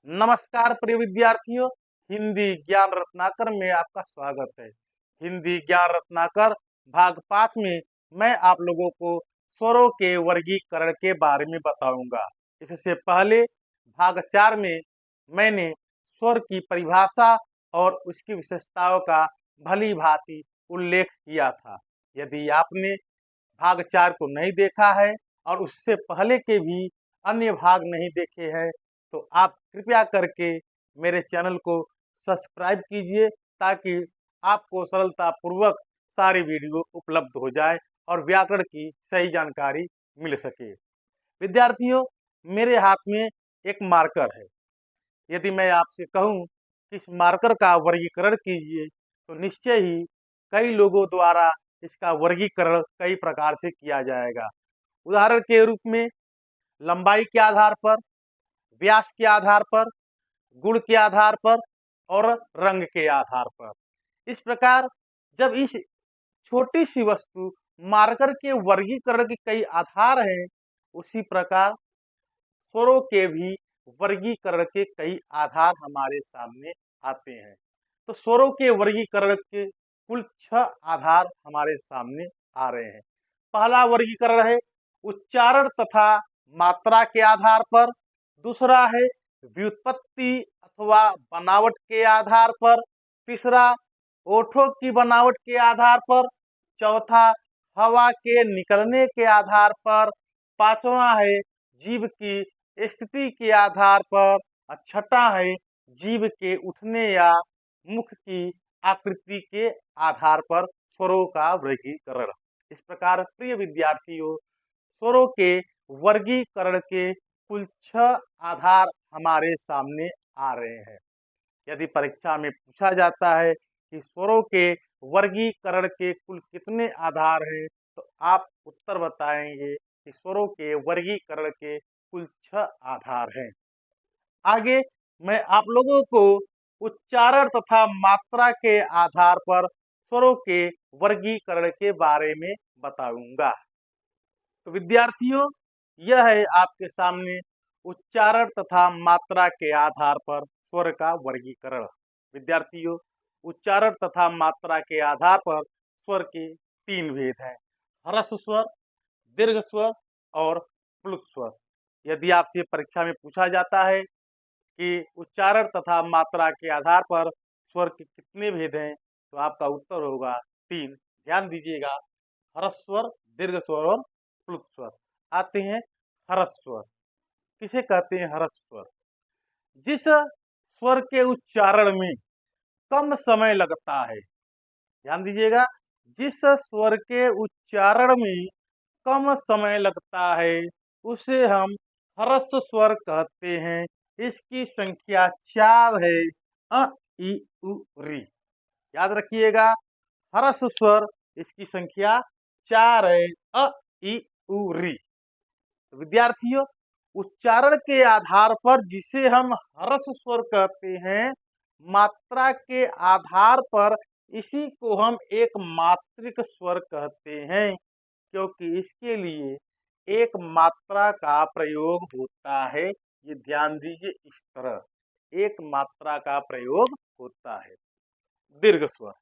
नमस्कार प्रिय विद्यार्थियों, हिंदी ज्ञान रत्नाकर में आपका स्वागत है। हिंदी ज्ञान रत्नाकर भाग 5 में मैं आप लोगों को स्वरों के वर्गीकरण के बारे में बताऊंगा। इससे पहले भाग 4 में मैंने स्वर की परिभाषा और उसकी विशेषताओं का भली भांति उल्लेख किया था। यदि आपने भाग 4 को नहीं देखा है और उससे पहले के भी अन्य भाग नहीं देखे हैं तो आप कृपया करके मेरे चैनल को सब्सक्राइब कीजिए ताकि आपको सरलता पूर्वक सारी वीडियो उपलब्ध हो जाए और व्याकरण की सही जानकारी मिल सके। विद्यार्थियों, मेरे हाथ में एक मार्कर है। यदि मैं आपसे कहूं कि इस मार्कर का वर्गीकरण कीजिए तो निश्चय ही कई लोगों द्वारा इसका वर्गीकरण कई प्रकार से किया जाएगा। उदाहरण के रूप में लंबाई के आधार पर, व्यास के आधार पर, गुण के आधार पर और रंग के आधार पर। इस प्रकार जब इस छोटी सी वस्तु मार्कर के वर्गीकरण के कई आधार हैं, उसी प्रकार स्वरों के भी वर्गीकरण के कई आधार हमारे सामने आते हैं। तो स्वरों के वर्गीकरण के कुल 6 आधार हमारे सामने आ रहे हैं। पहला वर्गीकरण है उच्चारण तथा मात्रा के आधार पर, दूसरा है व्युत्पत्ति अथवा बनावट के आधार पर, तीसरा ओठों की बनावट के आधार पर, चौथा हवा के निकलने के आधार पर, पांचवा है जीभ की स्थिति के आधार पर, और छठा है जीभ के उठने या मुख की आकृति के आधार पर स्वरों का वर्गीकरण। इस प्रकार प्रिय विद्यार्थियों, स्वरों के वर्गीकरण के कुल 6 आधार हमारे सामने आ रहे हैं। यदि परीक्षा में पूछा जाता है कि स्वरों के वर्गीकरण के कुल कितने आधार हैं, तो आप उत्तर बताएंगे कि स्वरों के वर्गीकरण के कुल 6 आधार हैं। आगे मैं आप लोगों को उच्चारण तथा मात्रा के आधार पर स्वरों के वर्गीकरण के बारे में बताऊंगा। तो विद्यार्थियों, यह है आपके सामने उच्चारण तथा मात्रा के आधार पर स्वर का वर्गीकरण। विद्यार्थियों, उच्चारण तथा मात्रा के आधार पर स्वर के 3 भेद हैं: ह्रस्व स्वर, दीर्घ स्वर और प्लुत स्वर। यदि आपसे परीक्षा में पूछा जाता है कि उच्चारण तथा मात्रा के आधार पर स्वर के कितने भेद हैं, तो आपका उत्तर होगा 3। ध्यान दीजिएगा, ह्रस्व स्वर, दीर्घ स्वर और प्लुत स्वर। आते हैं ह्रस्व स्वर। किसे कहते हैं ह्रस्व स्वर? जिस स्वर के उच्चारण में कम समय लगता है। ध्यान दीजिएगा, जिस स्वर के उच्चारण में कम समय लगता है उसे हम ह्रस्व स्वर कहते हैं। इसकी संख्या 4 है, अ, इ, उ, री। याद रखिएगा, ह्रस्व स्वर इसकी संख्या 4 है, अ, इ, उ, री। विद्यार्थियों, उच्चारण के आधार पर जिसे हम ह्रस्व स्वर कहते हैं, मात्रा के आधार पर इसी को हम एक मात्रिक स्वर कहते हैं, क्योंकि इसके लिए एक मात्रा का प्रयोग होता है। ये ध्यान दीजिए, इस तरह एक मात्रा का प्रयोग होता है। दीर्घ स्वर,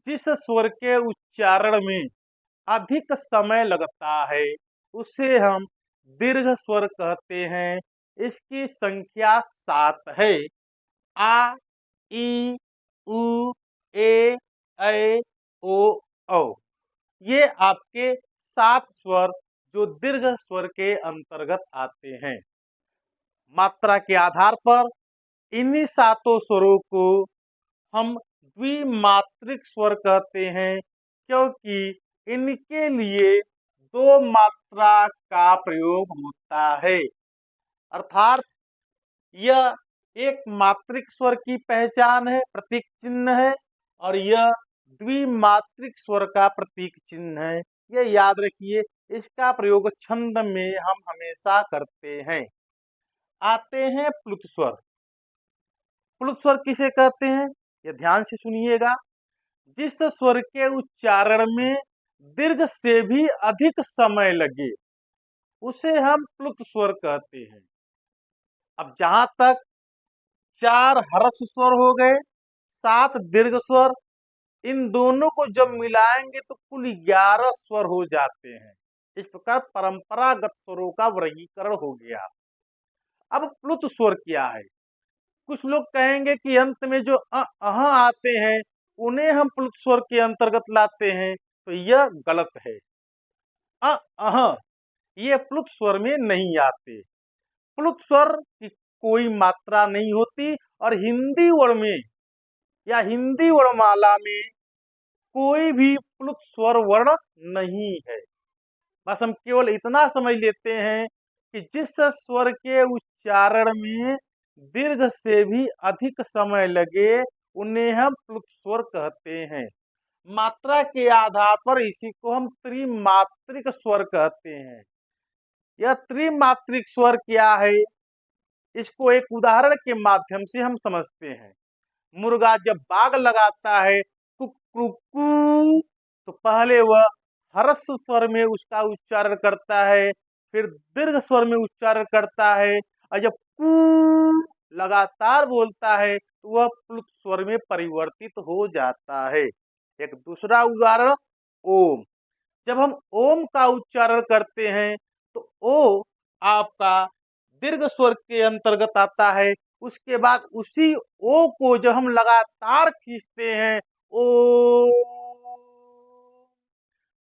जिस स्वर के उच्चारण में अधिक समय लगता है उसे हम दीर्घ स्वर कहते हैं। इसकी संख्या 7 है। आ, ई, उ, ए, ऐ, ओ, औ। ये आपके 7 स्वर जो दीर्घ स्वर के अंतर्गत आते हैं। मात्रा के आधार पर इन्हीं 7 स्वरों को हम द्विमात्रिक स्वर कहते हैं, क्योंकि इनके लिए 2 मात्रा का प्रयोग होता है। अर्थात यह एक मात्रिक स्वर की पहचान है, प्रतीक चिन्ह है, और यह द्विमात्रिक स्वर का प्रतीक चिन्ह है। यह याद रखिए, इसका प्रयोग छंद में हम हमेशा करते हैं। आते हैं प्लुत स्वर। प्लुत स्वर किसे कहते हैं, ये ध्यान से सुनिएगा। जिस स्वर के उच्चारण में दीर्घ से भी अधिक समय लगे उसे हम प्लुत स्वर कहते हैं। अब जहां तक 4 ह्रस्व स्वर हो गए, 7 दीर्घ स्वर। इन दोनों को जब मिलाएंगे तो कुल 11 स्वर हो जाते हैं। इस प्रकार परंपरागत स्वरों का वर्गीकरण हो गया। अब प्लुत स्वर क्या है? कुछ लोग कहेंगे कि अंत में जो अह आते हैं उन्हें हम प्लुत स्वर के अंतर्गत लाते हैं, तो यह गलत है। अह ये प्लुत स्वर में नहीं आते। प्लुत स्वर की कोई मात्रा नहीं होती और हिंदी वर्ण में या हिंदी वर्णमाला में कोई भी प्लुत स्वर वर्ण नहीं है। बस हम केवल इतना समझ लेते हैं कि जिस स्वर के उच्चारण में दीर्घ से भी अधिक समय लगे उन्हें हम प्लुत स्वर कहते हैं। मात्रा के आधार पर इसी को हम त्रिमात्रिक स्वर कहते हैं। यह त्रिमात्रिक स्वर क्या है, इसको एक उदाहरण के माध्यम से हम समझते हैं। मुर्गा जब बाग लगाता है कुकू, तो पहले वह ह्रस्व स्वर में उसका उच्चारण करता है, फिर दीर्घ स्वर में उच्चारण करता है, और जब कू लगातार बोलता है तो वह प्लुत स्वर में परिवर्तित हो जाता है। एक दूसरा उदाहरण ओम। जब हम ओम का उच्चारण करते हैं तो ओ आपका दीर्घ स्वर के अंतर्गत आता है। उसके बाद उसी ओ को जब हम लगातार खींचते हैं ओ,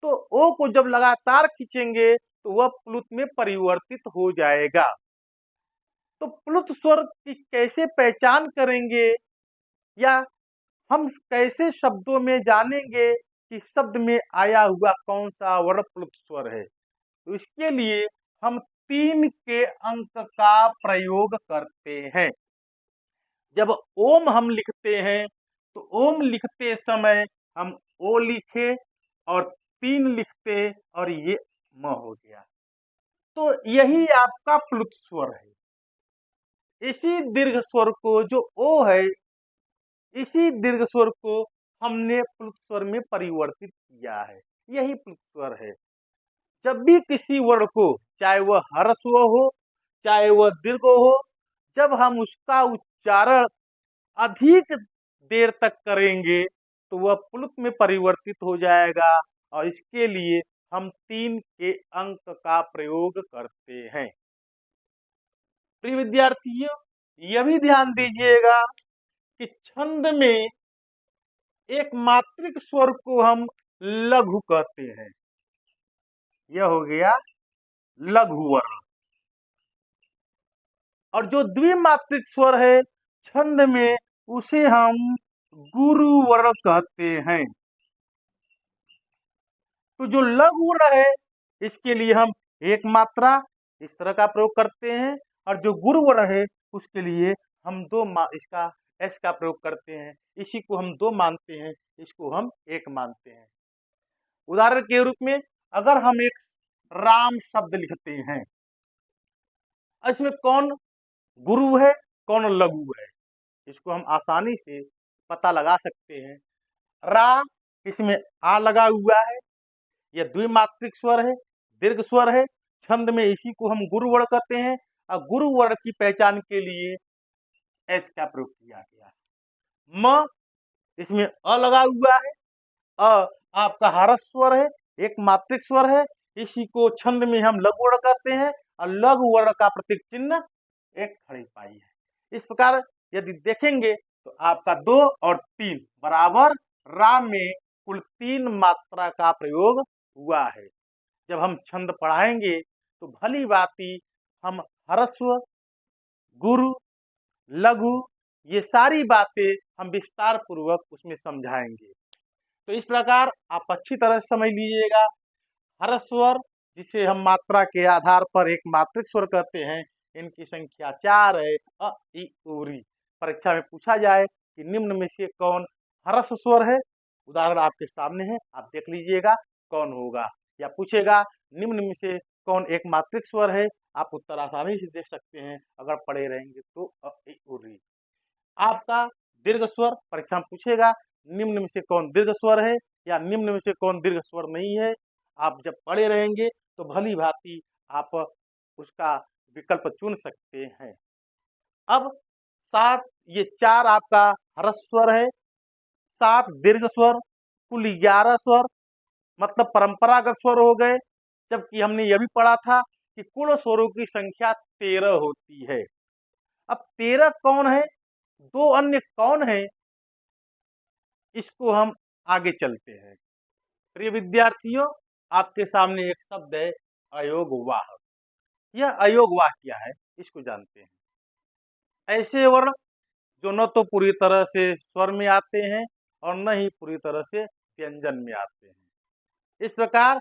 तो ओ को जब लगातार खींचेंगे तो वह प्लुत में परिवर्तित हो जाएगा। तो प्लुत स्वर की कैसे पहचान करेंगे या हम कैसे शब्दों में जानेंगे कि शब्द में आया हुआ कौन सा वर्ण प्लुत स्वर है? तो इसके लिए हम 3 के अंक का प्रयोग करते हैं। जब ओम हम लिखते हैं तो ओम लिखते समय हम ओ लिखे और 3 लिखते और ये म हो गया, तो यही आपका प्लुत स्वर है। इसी दीर्घ स्वर को जो ओ है, इसी दीर्घ स्वर को हमने प्लुत स्वर में परिवर्तित किया है, यही प्लुत स्वर है। जब भी किसी वर्ण को, चाहे वह ह्रस्व हो चाहे वह दीर्घ हो, जब हम उसका उच्चारण अधिक देर तक करेंगे तो वह प्लुत में परिवर्तित हो जाएगा, और इसके लिए हम 3 के अंक का प्रयोग करते हैं। प्रिय विद्यार्थियों, यह भी ध्यान दीजिएगा कि छंद में एक मात्रिक स्वर को हम लघु कहते हैं। यह हो गया लघु वर्ण। और जो द्विमात्रिक स्वर है छंद में, उसे हम गुरु वर्ण कहते हैं। तो जो लघु वर्ण है इसके लिए हम एक मात्रा इस तरह का प्रयोग करते हैं, और जो गुरु वर्ण है उसके लिए हम इसका एस का प्रयोग करते हैं। इसी को हम 2 मानते हैं, इसको हम 1 मानते हैं। उदाहरण के रूप में अगर हम एक राम शब्द लिखते हैं, इसमें कौन गुरु है कौन लघु है, इसको हम आसानी से पता लगा सकते हैं। रा, इसमें आ लगा हुआ है, यह द्विमात्रिक स्वर है, दीर्घ स्वर है। छंद में इसी को हम गुरु वर्ण कहते हैं, और गुरु वर्ण की पहचान के लिए एस का प्रयोग किया गया। म, इसमें अ लगा हुआ है, अ आपका ह्रस्व स्वर है, एक मात्रिक स्वर है, इसी को छंद में हम लघु वर्ण कहते हैं, और लघु वर्ण का प्रतीक चिन्ह एक खड़ी पाई है। इस प्रकार यदि देखेंगे तो आपका 2 और 3 बराबर रा में कुल 3 मात्रा का प्रयोग हुआ है। जब हम छंद पढ़ाएंगे तो भली भांति हम ह्रस्व, गुरु, लघु, ये सारी बातें हम विस्तार पूर्वक उसमें समझाएंगे। तो इस प्रकार आप अच्छी तरह समझ लीजिएगा। ह्रस्व स्वर जिसे हम मात्रा के आधार पर एक मात्रिक स्वर कहते हैं, इनकी संख्या 4 है। अ, इ, उ, री। परीक्षा में पूछा जाए कि निम्न में से कौन ह्रस्व स्वर है, उदाहरण आपके सामने है, आप देख लीजिएगा कौन होगा। या पूछेगा निम्न में से कौन एक मात्रिक स्वर है, आप उत्तर आसानी से देख सकते हैं अगर पढ़े रहेंगे तो। अ, इ, उ, री। आपका दीर्घ स्वर परीक्षा में पूछेगा निम्न में से कौन दीर्घ स्वर है या निम्न में से कौन दीर्घ स्वर नहीं है। आप जब पढ़े रहेंगे तो भली भांति आप उसका विकल्प चुन सकते हैं। अब 7 ये 4 आपका ह्रस्व स्वर है, 7 दीर्घ स्वर, कुल 11 स्वर, मतलब परंपरागत स्वर हो गए। जबकि हमने यह भी पढ़ा था कि कुल स्वरों की संख्या 13 होती है। अब 13 कौन है, 2 अन्य कौन है, इसको हम आगे चलते हैं। प्रिय विद्यार्थियों, आपके सामने एक शब्द है अयोगवाह। यह अयोगवाह क्या है, इसको जानते हैं। ऐसे वर्ण जो न तो पूरी तरह से स्वर में आते हैं और न ही पूरी तरह से व्यंजन में आते हैं। इस प्रकार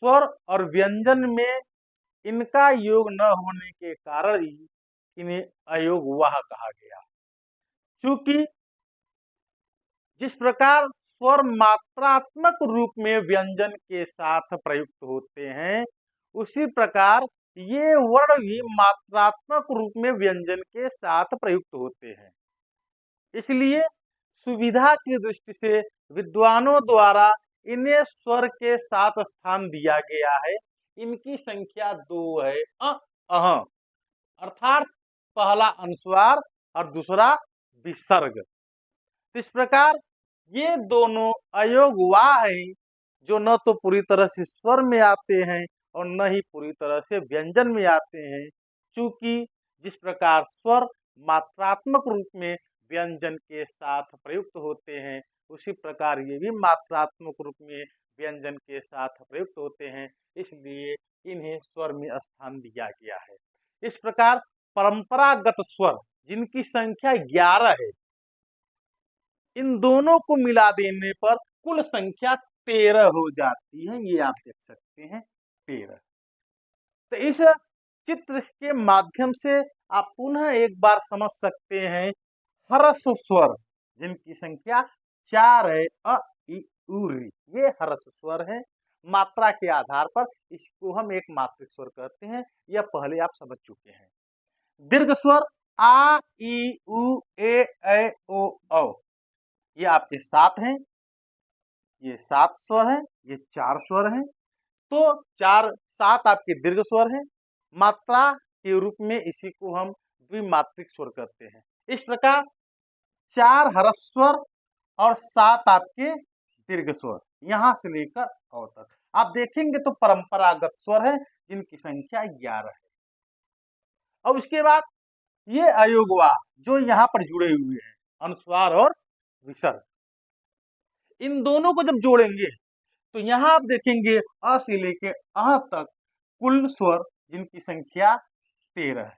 स्वर और व्यंजन में इनका योग न होने के कारण ही इन्हें अयोगवाह कहा गया। चूंकि जिस प्रकार स्वर मात्रात्मक रूप में व्यंजन के साथ प्रयुक्त होते हैं, उसी प्रकार ये वर्ण भी मात्रात्मक रूप में व्यंजन के साथ प्रयुक्त होते हैं। इसलिए सुविधा की दृष्टि से विद्वानों द्वारा इन्हें स्वर के साथ स्थान दिया गया है। इनकी संख्या 2 है, अह, अर्थात पहला अनुस्वार और दूसरा विसर्ग। इस प्रकार ये दोनों अयोगवाह हैं, जो न तो पूरी तरह से स्वर में आते हैं और न ही पूरी तरह से व्यंजन में आते हैं। चूंकि जिस प्रकार स्वर मात्रात्मक रूप में व्यंजन के साथ प्रयुक्त होते हैं, उसी प्रकार ये भी मात्रात्मक रूप में व्यंजन के साथ प्रयुक्त होते हैं, इसलिए इन्हें स्वर में स्थान दिया गया है। इस प्रकार परंपरागत स्वर जिनकी संख्या 11 है, इन दोनों को मिला देने पर कुल संख्या 13 हो जाती है। ये आप देख सकते हैं 13। तो इस चित्र के माध्यम से आप पुनः एक बार समझ सकते हैं ह्रस्व स्वर जिनकी संख्या 4 है, अ इ उ ऋ, ये ह्रस्व स्वर है। मात्रा के आधार पर इसको हम एक मात्रिक स्वर कहते हैं, यह पहले आप समझ चुके हैं। दीर्घ स्वर आ इ उ ए ऐ ओ औ, ये आपके 7 हैं, ये 7 स्वर हैं, ये 4 स्वर हैं। तो 7 आपके दीर्घ स्वर हैं। मात्रा के रूप में इसी को हम द्विमात्रिक स्वर कहते हैं। इस प्रकार 4 ह्रस्व स्वर और 7 आपके दीर्घ स्वर, यहां से लेकर औ तक आप देखेंगे तो परंपरागत स्वर है जिनकी संख्या 11 है। और उसके बाद ये अयोगवाह जो यहाँ पर जुड़े हुए हैं, अनुस्वार और विसर्ग, इन दोनों को जब जोड़ेंगे तो यहाँ आप देखेंगे अ से लेके अह तक कुल स्वर जिनकी संख्या 13 है।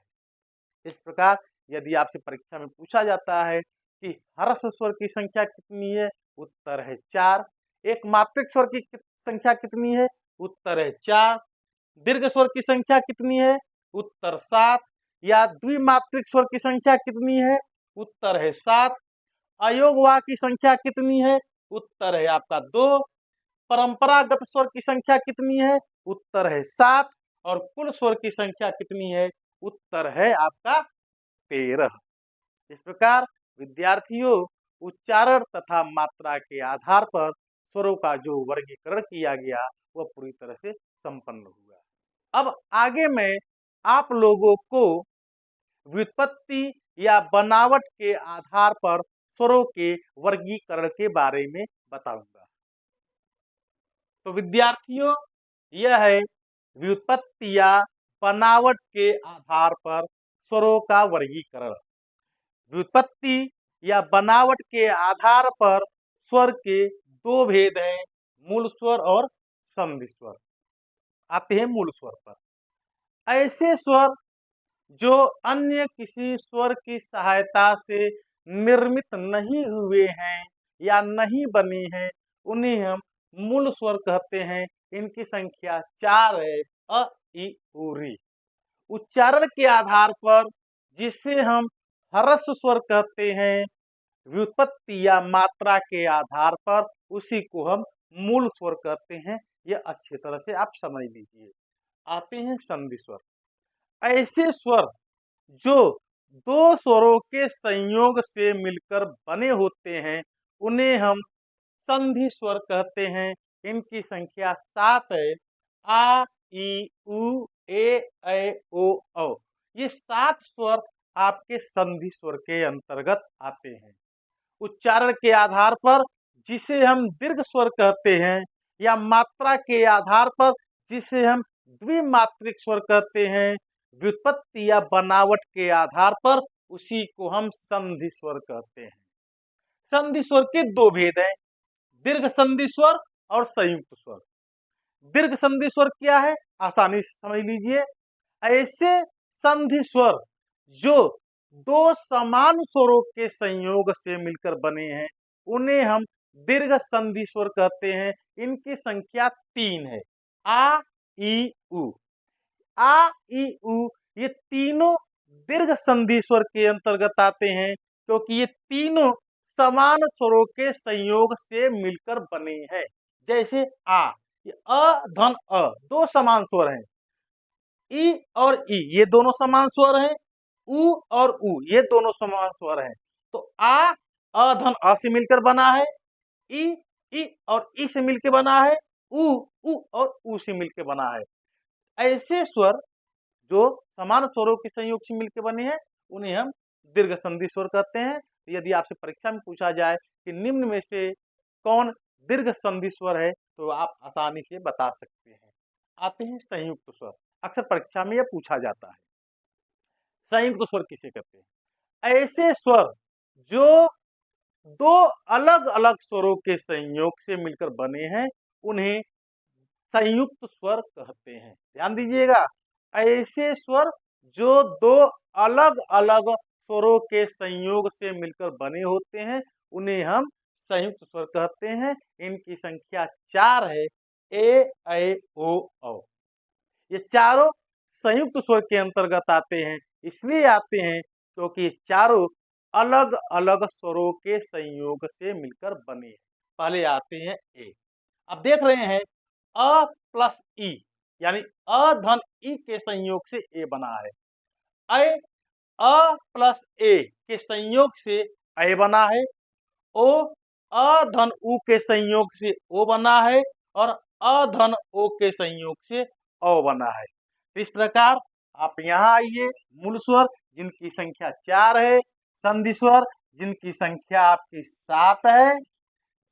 इस प्रकार यदि आपसे परीक्षा में पूछा जाता है कि ह्रस्व स्वर की संख्या कितनी है, उत्तर है 4। एक मात्रिक स्वर की संख्या कितनी है, उत्तर है 4। दीर्घ स्वर की संख्या कितनी है, उत्तर 7। या द्विमात्रिक स्वर की संख्या कितनी है, उत्तर है 7। अयोगवाह की संख्या कितनी है, उत्तर है आपका 2। परंपरागत स्वर की संख्या कितनी है, उत्तर है 7। और कुल स्वर की संख्या कितनी है, उत्तर है आपका 13। इस प्रकार विद्यार्थियों, उच्चारण तथा मात्रा के आधार पर स्वरों का जो वर्गीकरण किया गया वह पूरी तरह से संपन्न हुआ। अब आगे मैं आप लोगों को व्युत्पत्ति या बनावट के आधार पर स्वरों के वर्गीकरण के बारे में बताऊंगा। तो विद्यार्थियों, यह है व्युत्पत्ति या बनावट के आधार पर स्वरों का वर्गीकरण। व्युत्पत्ति या बनावट के आधार पर स्वर के 2 भेद हैं, मूल स्वर और संधि स्वर। आते हैं मूल स्वर पर। ऐसे स्वर जो अन्य किसी स्वर की सहायता से निर्मित नहीं हुए हैं या नहीं बने हैं, उन्हें हम मूल स्वर कहते हैं। इनकी संख्या 4 है, अ इ उ ऋ। उच्चारण के आधार पर जिसे हम ह्रस्व स्वर कहते हैं, व्युत्पत्ति या मात्रा के आधार पर उसी को हम मूल स्वर कहते हैं। यह अच्छी तरह से आप समझ लीजिए। आते हैं संधि स्वर। ऐसे स्वर जो 2 स्वरों के संयोग से मिलकर बने होते हैं, उन्हें हम संधि स्वर कहते हैं। इनकी संख्या 7 है, आ इ उ ए ऐ ओ औ। ये 7 स्वर आपके संधि स्वर के अंतर्गत आते हैं। उच्चारण के आधार पर जिसे हम दीर्घ स्वर कहते हैं या मात्रा के आधार पर जिसे हम द्विमात्रिक स्वर कहते हैं, व्युत्पत्ति या बनावट के आधार पर उसी को हम संधि स्वर कहते हैं। संधि स्वर के दो भेद हैं, दीर्घ संधि स्वर और संयुक्त स्वर। दीर्घ संधि स्वर क्या है, आसानी से समझ लीजिए। ऐसे संधि स्वर जो दो समान स्वरों के संयोग से मिलकर बने हैं उन्हें हम दीर्घ संधि स्वर कहते हैं। इनकी संख्या 3 है, आ, ई, उ। आ, ई, उ ये तीनों दीर्घ संधि स्वर के अंतर्गत आते हैं क्योंकि ये तीनों समान स्वरों के संयोग से मिलकर बने हैं। जैसे आ, ये अ धन अ दो समान स्वर हैं, ई और ई ये दोनों समान स्वर हैं, उ और उ ये दोनों समान स्वर हैं। तो आ धन अ से मिलकर बना है, ई और ई से मिलकर बना है, उ और उ से मिलकर बना है। ऐसे स्वर जो समान स्वरों के संयोग से मिलकर बने हैं उन्हें हम दीर्घ संधि स्वर कहते हैं। यदि आपसे परीक्षा में पूछा जाए कि निम्न में से कौन दीर्घ संधि स्वर है तो आप आसानी से बता सकते हैं। आते हैं संयुक्त स्वर, अक्सर परीक्षा में यह पूछा जाता है। संयुक्त स्वर किसे कहते हैं, ऐसे स्वर जो दो अलग अलग स्वरों के संयोग से मिलकर बने हैं उन्हें संयुक्त स्वर कहते हैं। ध्यान दीजिएगा, ऐसे स्वर जो दो अलग अलग स्वरों के संयोग से मिलकर बने होते हैं उन्हें हम संयुक्त स्वर कहते हैं। इनकी संख्या 4 है, ए, ऐ, ओ, औ। ये चारों संयुक्त स्वर के अंतर्गत आते हैं, इसलिए आते हैं क्योंकि ये चारों अलग अलग स्वरों के संयोग से मिलकर बने हैं। पहले आते हैं ए। अब देख रहे हैं अ प्लस ई यानी अ धन ई के संयोग से ए बना है। ऐ अ प्लस ए के संयोग से ऐ बना है। ओ अ धन उ के संयोग से ओ बना है और अ धन ओ के संयोग से औ बना है। इस प्रकार आप यहाँ आइए, मूल स्वर जिनकी संख्या 4 है, संधि स्वर जिनकी संख्या आपकी 7 है।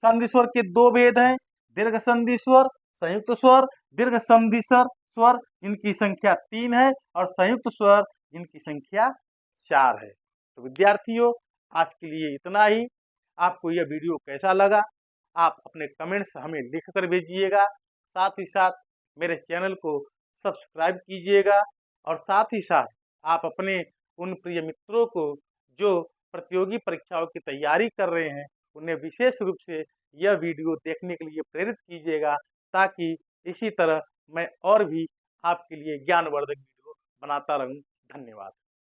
संधि स्वर के दो भेद हैं, दीर्घ संधि स्वर, संयुक्त स्वर। दीर्घ संधि स्वर जिनकी संख्या 3 है और संयुक्त स्वर जिनकी संख्या 4 है। तो विद्यार्थियों, आज के लिए इतना ही। आपको यह वीडियो कैसा लगा आप अपने कमेंट्स हमें लिख कर भेजिएगा। साथ ही साथ मेरे चैनल को सब्सक्राइब कीजिएगा और साथ ही साथ आप अपने उन प्रिय मित्रों को जो प्रतियोगी परीक्षाओं की तैयारी कर रहे हैं उन्हें विशेष रूप से यह वीडियो देखने के लिए प्रेरित कीजिएगा ताकि इसी तरह मैं और भी आपके लिए ज्ञानवर्धक वीडियो बनाता रहूं। धन्यवाद।